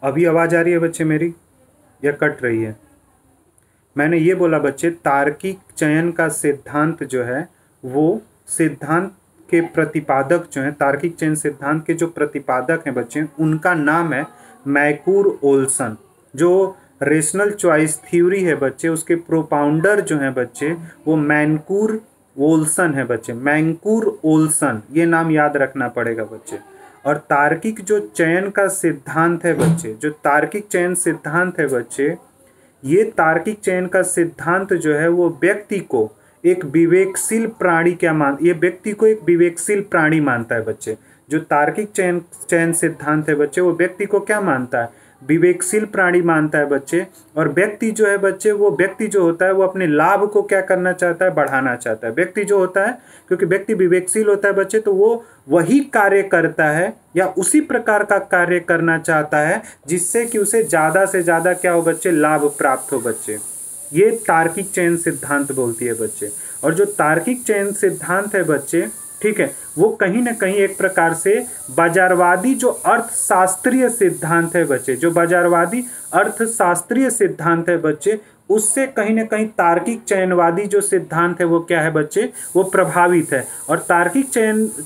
अभी आवाज आ रही है बच्चे मेरी, या कट रही है? मैंने ये बोला बच्चे, तार्किक चयन का सिद्धांत जो है वो सिद्धांत के प्रतिपादक जो हैं, तार्किक चयन सिद्धांत के जो प्रतिपादक हैं बच्चे, उनका नाम है मैकूर ओल्सन। जो रेशनल चॉइस थ्योरी है बच्चे, उसके प्रोपाउंडर जो हैं बच्चे वो मैकूर ओल्सन है बच्चे। मैकूर ओल्सन, ये नाम याद रखना पड़ेगा बच्चे। और तार्किक जो चयन का सिद्धांत है बच्चे, जो तार्किक चयन सिद्धांत है बच्चे, ये तार्किक चयन का सिद्धांत जो है वो व्यक्ति को एक विवेकशील प्राणी ये व्यक्ति को एक विवेकशील प्राणी मानता है बच्चे। जो तार्किक चयन सिद्धांत है बच्चे, वो व्यक्ति को क्या मानता है, विवेकशील प्राणी मानता है बच्चे। और व्यक्ति जो है बच्चे, वो व्यक्ति जो होता है वो अपने लाभ को क्या करना चाहता है, बढ़ाना चाहता है। व्यक्ति जो होता है, क्योंकि व्यक्ति विवेकशील होता है बच्चे, तो वो वही कार्य करता है या उसी प्रकार का कार्य करना चाहता है जिससे कि उसे ज़्यादा से ज़्यादा क्या हो बच्चे, लाभ प्राप्त हो बच्चे। ये तार्किक चयन सिद्धांत बोलती है बच्चे। और जो तार्किक चयन सिद्धांत है बच्चे, ठीक है, वो कहीं ना कहीं एक प्रकार से बाजारवादी जो अर्थशास्त्रीय सिद्धांत है बच्चे, जो बाजारवादी अर्थशास्त्रीय सिद्धांत है बच्चे, उससे कहीं ना कहीं तार्किक चयनवादी जो सिद्धांत है वो क्या है बच्चे, वो प्रभावित है। और तार्किक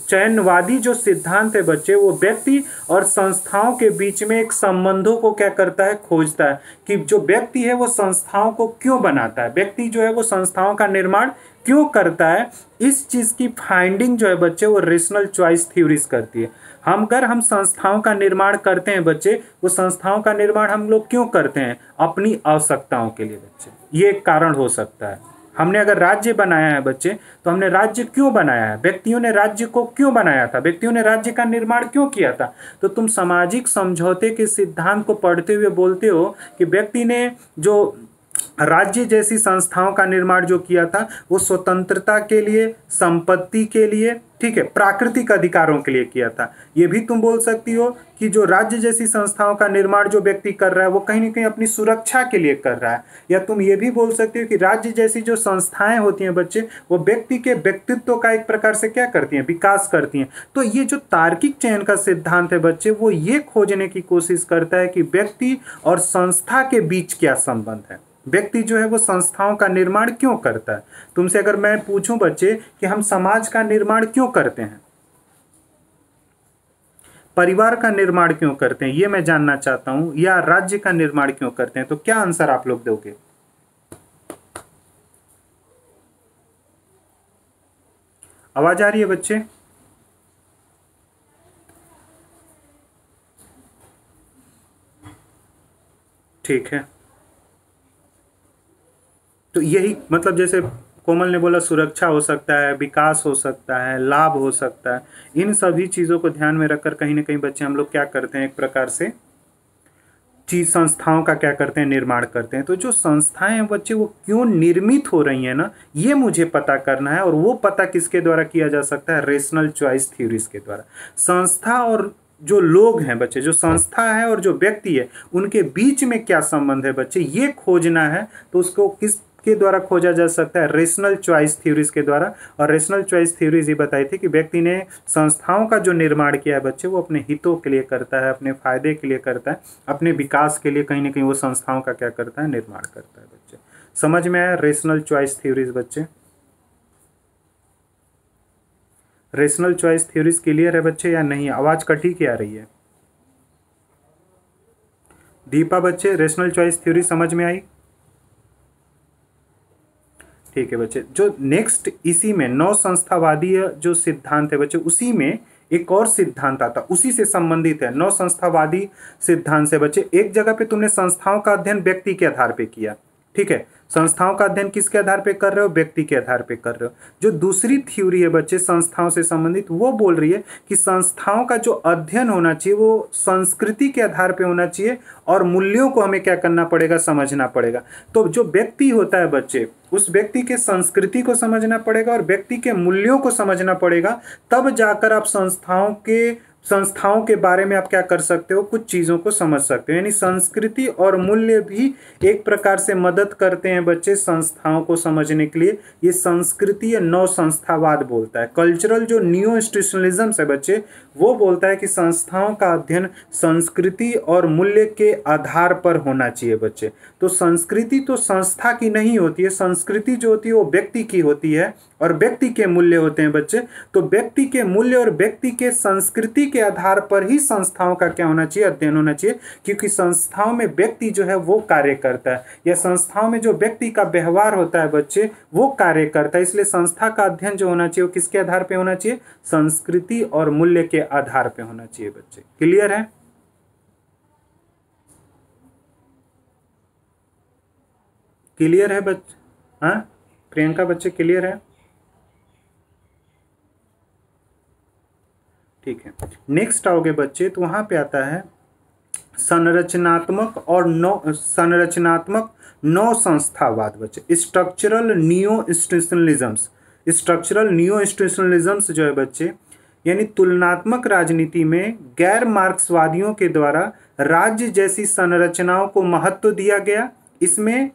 चयनवादी जो सिद्धांत है बच्चे, वो व्यक्ति और संस्थाओं के बीच में एक संबंधों को क्या करता है, खोजता है कि जो व्यक्ति है वो संस्थाओं को क्यों बनाता है, व्यक्ति जो है वो संस्थाओं का निर्माण क्यों करता है। इस चीज़ की फाइंडिंग जो है बच्चे वो रेशनल चॉइस थ्योरीज करती है। अगर हम संस्थाओं का निर्माण करते हैं बच्चे, वो संस्थाओं का निर्माण हम लोग क्यों करते हैं, अपनी आवश्यकताओं के लिए बच्चे। ये एक कारण हो सकता है। हमने अगर राज्य बनाया है बच्चे, तो हमने राज्य क्यों बनाया है, व्यक्तियों ने राज्य को क्यों बनाया था, व्यक्तियों ने राज्य का निर्माण क्यों किया था। तो तुम सामाजिक समझौते के सिद्धांत को पढ़ते हुए बोलते हो कि व्यक्ति ने जो राज्य जैसी संस्थाओं का निर्माण जो किया था वो स्वतंत्रता के लिए, संपत्ति के लिए, ठीक है, प्राकृतिक अधिकारों के लिए किया था। ये भी तुम बोल सकती हो कि जो राज्य जैसी संस्थाओं का निर्माण जो व्यक्ति कर रहा है वो कहीं ना कहीं अपनी सुरक्षा के लिए कर रहा है। या तुम ये भी बोल सकती हो कि राज्य जैसी जो संस्थाएं होती हैं बच्चे, वो व्यक्ति के व्यक्तित्व का एक प्रकार से क्या करती हैं, विकास करती हैं। तो ये जो तार्किक चयन का सिद्धांत है बच्चे, वो ये खोजने की कोशिश करता है कि व्यक्ति और संस्था के बीच क्या संबंध है, व्यक्ति जो है वो संस्थाओं का निर्माण क्यों करता है। तुमसे अगर मैं पूछूं बच्चे कि हम समाज का निर्माण क्यों करते हैं, परिवार का निर्माण क्यों करते हैं, ये मैं जानना चाहता हूं, या राज्य का निर्माण क्यों करते हैं, तो क्या आंसर आप लोग दोगे। आवाज आ रही है बच्चे। ठीक है, तो यही मतलब जैसे कोमल ने बोला, सुरक्षा हो सकता है, विकास हो सकता है, लाभ हो सकता है, इन सभी चीज़ों को ध्यान में रखकर कहीं ना कहीं बच्चे हम लोग क्या करते हैं, एक प्रकार से चीज संस्थाओं का क्या करते हैं, निर्माण करते हैं। तो जो संस्थाएं हैं बच्चे वो क्यों निर्मित हो रही हैं ना, ये मुझे पता करना है। और वो पता किसके द्वारा किया जा सकता है, रेशनल चॉइस थ्योरीज के द्वारा। संस्था और जो लोग हैं बच्चे, जो संस्था है और जो व्यक्ति है, उनके बीच में क्या संबंध है बच्चे, ये खोजना है। तो उसको किस के द्वारा खोजा जा सकता है, रेशनल चॉइस थ्योरीज के द्वारा। और रेशनल चॉइस थ्योरीज ये बताई थी कि व्यक्ति ने संस्थाओं का जो निर्माण किया है बच्चे, वो अपने हितों के लिए करता है, अपने फायदे के लिए करता है, अपने विकास के लिए कहीं ना कहीं वो संस्थाओं का क्या करता है, निर्माण करता है बच्चे। समझ में आया रेशनल चॉइस थ्योरीज बच्चे। रेशनल चॉइस थ्योरीज क्लियर है बच्चे या नहीं, आवाज कटी की आ रही है। दीपा बच्चे, रेशनल चॉइस थ्योरी समझ में आई। ठीक है बच्चे, जो नेक्स्ट इसी में नौ संस्थावादी जो सिद्धांत है बच्चे, उसी में एक और सिद्धांत आता, उसी से संबंधित है। नौ संस्थावादी सिद्धांत से बच्चे, एक जगह पे तुमने संस्थाओं का अध्ययन व्यक्ति के आधार पे किया, ठीक है, संस्थाओं का अध्ययन किसके आधार पे कर रहे हो, व्यक्ति के आधार पे कर रहे हो। जो दूसरी थ्योरी है बच्चे संस्थाओं से संबंधित, वो बोल रही है कि संस्थाओं का जो अध्ययन होना चाहिए वो संस्कृति के आधार पे होना चाहिए और मूल्यों को हमें क्या करना पड़ेगा, समझना पड़ेगा। तो जो व्यक्ति होता है बच्चे, उस व्यक्ति के संस्कृति को समझना पड़ेगा और व्यक्ति के मूल्यों को समझना पड़ेगा, तब जाकर आप संस्थाओं के बारे में आप क्या कर सकते हो, कुछ चीज़ों को समझ सकते हो। यानी संस्कृति और मूल्य भी एक प्रकार से मदद करते हैं बच्चे संस्थाओं को समझने के लिए। ये संस्कृति या नव संस्थावाद बोलता है। कल्चरल जो न्यू इंस्टीट्यूशनलिज्म है बच्चे, वो बोलता है कि संस्थाओं का अध्ययन संस्कृति और मूल्य के आधार पर होना चाहिए बच्चे। तो संस्कृति तो संस्था की नहीं होती है, संस्कृति जो होती है वो व्यक्ति की होती है और व्यक्ति के मूल्य होते हैं बच्चे। तो व्यक्ति के मूल्य और व्यक्ति के संस्कृति के आधार पर ही संस्थाओं का क्या होना चाहिए, अध्ययन होना चाहिए। क्योंकि संस्थाओं में व्यक्ति जो है वो कार्य करता है, या संस्थाओं में जो व्यक्ति का व्यवहार होता है बच्चे वो कार्य करता है। इसलिए संस्था का अध्ययन जो होना चाहिए वो किसके आधार पर होना चाहिए, संस्कृति और मूल्य के आधार पर होना चाहिए बच्चे। क्लियर है। क्लियर है बच्चे, हाँ प्रियंका बच्चे क्लियर है। ठीक है, नेक्स्ट आओगे बच्चे तो वहां पे आता है संरचनात्मक नौ संस्थावाद बच्चे, स्ट्रक्चरल न्यू इंस्टीट्यूशनलिज्म्स। स्ट्रक्चरल न्यू इंस्टीट्यूशनलिज्म्स जो है बच्चे, यानी तुलनात्मक राजनीति में गैर मार्क्सवादियों के द्वारा राज्य जैसी संरचनाओं को महत्व दिया गया। इसमें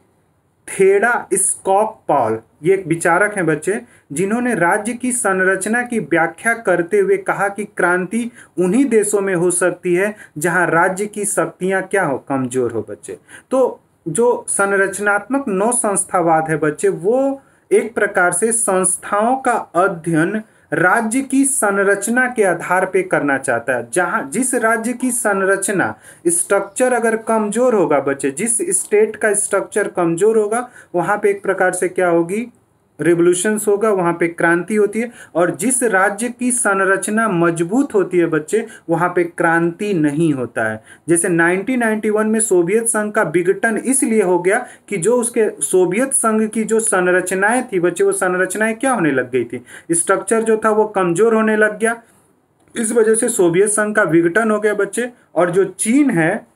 थेडा स्कॉक पॉल, ये एक विचारक हैं बच्चे, जिन्होंने राज्य की संरचना की व्याख्या करते हुए कहा कि क्रांति उन्हीं देशों में हो सकती है जहां राज्य की शक्तियां क्या हो, कमजोर हो बच्चे। तो जो संरचनात्मक नौ संस्थावाद है बच्चे, वो एक प्रकार से संस्थाओं का अध्ययन राज्य की संरचना के आधार पे करना चाहता है। जहां जिस राज्य की संरचना स्ट्रक्चर अगर कमजोर होगा बच्चे, जिस स्टेट का स्ट्रक्चर कमजोर होगा, वहां पे एक प्रकार से क्या होगी, रिवोल्यूशंस होगा, वहाँ पे क्रांति होती है। और जिस राज्य की संरचना मजबूत होती है बच्चे, वहाँ पे क्रांति नहीं होता है। जैसे 1991 में सोवियत संघ का विघटन इसलिए हो गया कि जो उसके सोवियत संघ की जो संरचनाएं थी बच्चे, वो संरचनाएं क्या होने लग गई थी, स्ट्रक्चर जो था वो कमजोर होने लग गया। इस वजह से सोवियत संघ का विघटन हो गया बच्चे। और जो चीन है,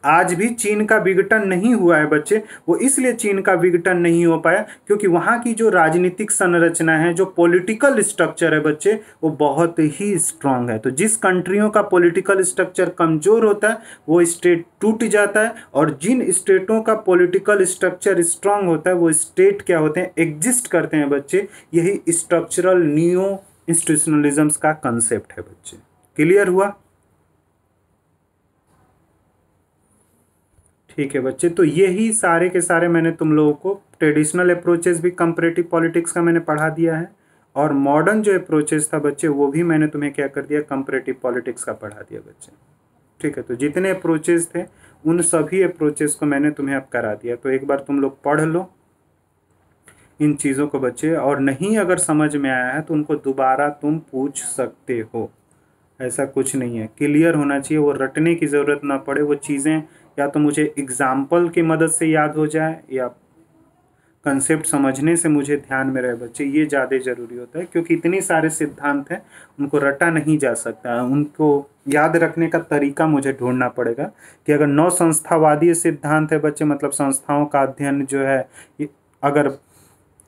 आज भी चीन का विघटन नहीं हुआ है बच्चे। वो इसलिए चीन का विघटन नहीं हो पाया क्योंकि वहाँ की जो राजनीतिक संरचना है, जो पॉलिटिकल स्ट्रक्चर है बच्चे, वो बहुत ही स्ट्रांग है। तो जिस कंट्रियों का पॉलिटिकल स्ट्रक्चर कमजोर होता है वो स्टेट टूट जाता है, और जिन स्टेटों का पॉलिटिकल स्ट्रक्चर स्ट्रांग होता है वो स्टेट क्या होते हैं, एग्जिस्ट करते हैं बच्चे। यही स्ट्रक्चरल न्यू इंस्टीट्यूशनलिज्म का कंसेप्ट है बच्चे। क्लियर हुआ? ठीक है बच्चे, तो यही सारे के सारे मैंने तुम लोगों को ट्रेडिशनल अप्रोचेस भी कंपैरेटिव पॉलिटिक्स का मैंने पढ़ा दिया है, और मॉडर्न जो अप्रोचेस था बच्चे वो भी मैंने तुम्हें क्या कर दिया, कंपैरेटिव पॉलिटिक्स का पढ़ा दिया बच्चे। ठीक है, तो जितने अप्रोचेस थे उन सभी अप्रोचेस को मैंने तुम्हें अब करा दिया। तो एक बार तुम लोग पढ़ लो इन चीज़ों को बच्चे, और नहीं अगर समझ में आया है तो उनको दोबारा तुम पूछ सकते हो, ऐसा कुछ नहीं है। क्लियर होना चाहिए, वो रटने की ज़रूरत ना पड़े। वो चीज़ें या तो मुझे एग्जाम्पल की मदद से याद हो जाए या कंसेप्ट समझने से मुझे ध्यान में रहे बच्चे, ये ज़्यादा ज़रूरी होता है। क्योंकि इतने सारे सिद्धांत हैं, उनको रटा नहीं जा सकता है। उनको याद रखने का तरीका मुझे ढूंढना पड़ेगा कि अगर 9 संस्थावादी सिद्धांत है बच्चे, मतलब संस्थाओं का अध्ययन जो है, अगर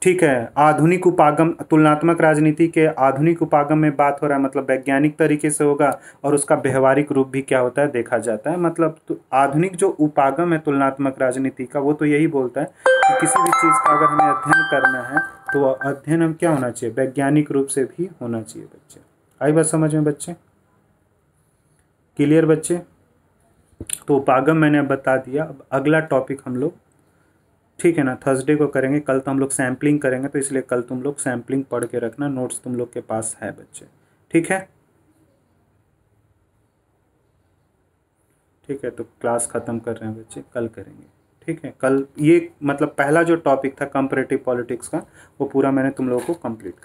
ठीक है, आधुनिक उपागम, तुलनात्मक राजनीति के आधुनिक उपागम में बात हो रहा है, मतलब वैज्ञानिक तरीके से होगा, और उसका व्यवहारिक रूप भी क्या होता है देखा जाता है। मतलब तो आधुनिक जो उपागम है तुलनात्मक राजनीति का, वो तो यही बोलता है कि किसी भी चीज़ का अगर हमें अध्ययन करना है तो वह अध्ययन हम क्या होना चाहिए, वैज्ञानिक रूप से भी होना चाहिए बच्चे। आई बात समझ में बच्चे? क्लियर बच्चे? तो उपागम मैंने अब बता दिया। अब अगला टॉपिक हम लोग, ठीक है ना, थर्सडे को करेंगे। कल तो हम लोग सैम्पलिंग करेंगे, तो इसलिए कल तुम लोग सैम्पलिंग पढ़ के रखना, नोट्स तुम लोग के पास है बच्चे। ठीक है, ठीक है, तो क्लास ख़त्म कर रहे हैं बच्चे, कल करेंगे। ठीक है, कल ये मतलब पहला जो टॉपिक था कंपैरेटिव पॉलिटिक्स का, वो पूरा मैंने तुम लोगों को कंप्लीट कर